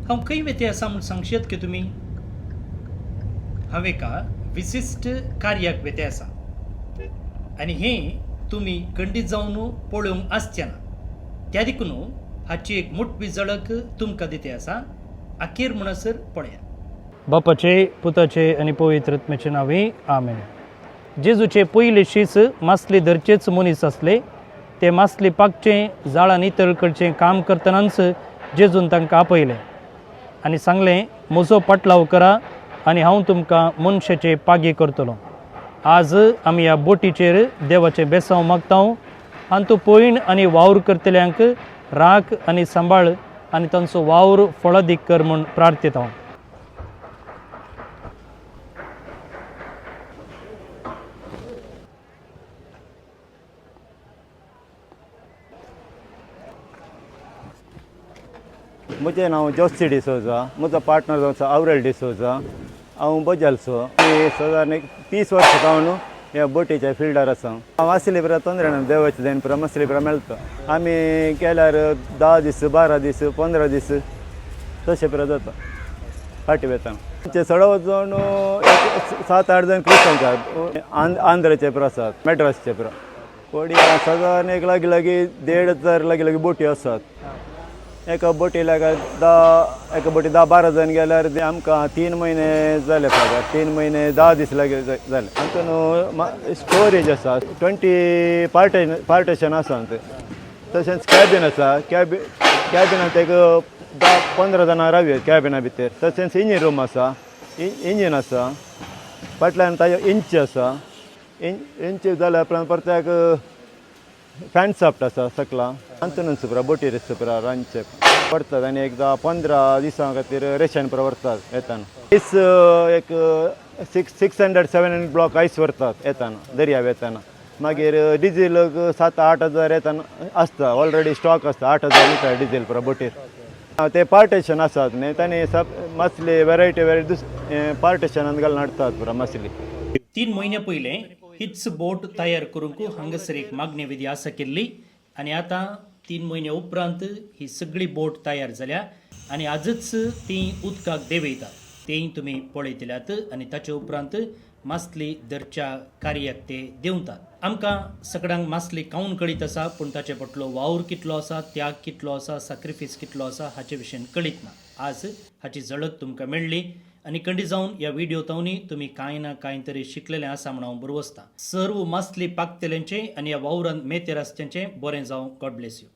हांव खंय वेते आसा म्हूण सांगशेत की तुमी? हांव एका विशिश्ट कार्याक वेते आसा आनी हें तुमी खंडीत जावन पळोवंक आसचें ना. त्या देखून हाची एक मोठी झळक तुमकां दिते आसा. अखेर म्हणसर पळया. बापाचे, पुताचे आनी पवित्र आत्म्याचे नांवे आमेन. जेजूचे पयले शीस मासली धरचेच मनीस आसले. ते मासली पागचें जाळां नितळ करचें काम करतनाच जेजून तांकां आपयलें आनी सांगलें, म्हजो पाटलाव करा आनी हांव तुमकां मनशाचे पागी करतलों. आज आमी ह्या बोटीचेर देवाचें बेसांव मागतांव. आनी तूं पयण आनी वावर करतल्यांक राख आनी सांबाळ आनी तांचो वावर फळादीक कर म्हूण प्रार्थितांव. म्हजें नांव जोसी डिसोजा. म्हजो पार्टनर जावन आवरेल डिसोजा. हांव बजालचो. सादारण एक 30 वर्सां जावन ह्या बोटीच्या फिल्डार आसा. हांव आसले पुरा तोंदऱ्यान देवाचे देन पुरा मसले पुरा मेळटा. आमी केल्यार 10 दीस 12 दीस 15 दीस तशें पुरा जाता फाटी वेतां. आमचे चडव जावन 7-8 जण क्रिस्तांवचे आसात. आंध्राचे पुरा आसात, मॅड्रासचे पुरा. कोडी सादारण एक लागीं 1,500 लागीं बोटी आसात. एका बोटी लागीं 10-12 जण गेल्यार आमकां 3 म्हयने जाले पगार. 3 म्हयने 10 दीस जाले. आमकां स्टोरेज आसा 20 पार्टेशन आसा. तशेंच कॅबीन आसा. कॅबिनांत एक 10-15 जाणां रावया कॅबिना भितर. तशेंच इंजीन रूम आसा. इंजीन आसा. फाटल्यान ताजे इंच आसा. इंच जाल्या उपरांत परत्याक फॅन साफ्ट आसा सकला. तांतून पुरा बोटीर पुरा रांदचे पडटात आनी एकदां 15 दिसां खातीर रेशन पुरा व्हरतात येताना. आयस एक 600-700 ब्लॉक आयस व्हरतात येताना दर्याव येताना. मागीर डिझेल 7-8 हजार येताना आसता. ऑलरेडी स्टॉक आसता 8,000 लिटर डिझेल पुरा बोटीर. ते पार्टेशन आसात न्ही तांणी मासली वेरायटी पार्टेशनान घालून हाडटात पुरा मासली. 3 म्हयने पयलें हीच बोट तयार करूंक हांगासर एक मागणी विधी आसा केल्ली आनी आतां 3 म्हयने उपरांत ही सगळी बोट तयार जाल्या आनी आजच ती उदकाक देंवयतात. तेंय तुमी पळयतल्यात आनी ताचे उपरांत मासली धरच्या कार्याक ते देंवतात. आमकां सगळ्यांक मासली खावन कळीत आसा, पूण ताचे फाटलो वावर कितलो आसा, त्याग कितलो आसा, सॅक्रिफायस कितलो आसा हाचे विशयी कळीत ना. आज हाची झळक तुमकां मेळ्ळी आनी खंडी जावन ह्या व्हिडिओ तावनी तुमी कांय ना कांय तरी शिकलेले आसा म्हण हांव बरवसतां. सर्व मासली पागतल्यांचें आनी ह्या वावरांत मेतेर आसच्यांचें बरें जावं. God bless you.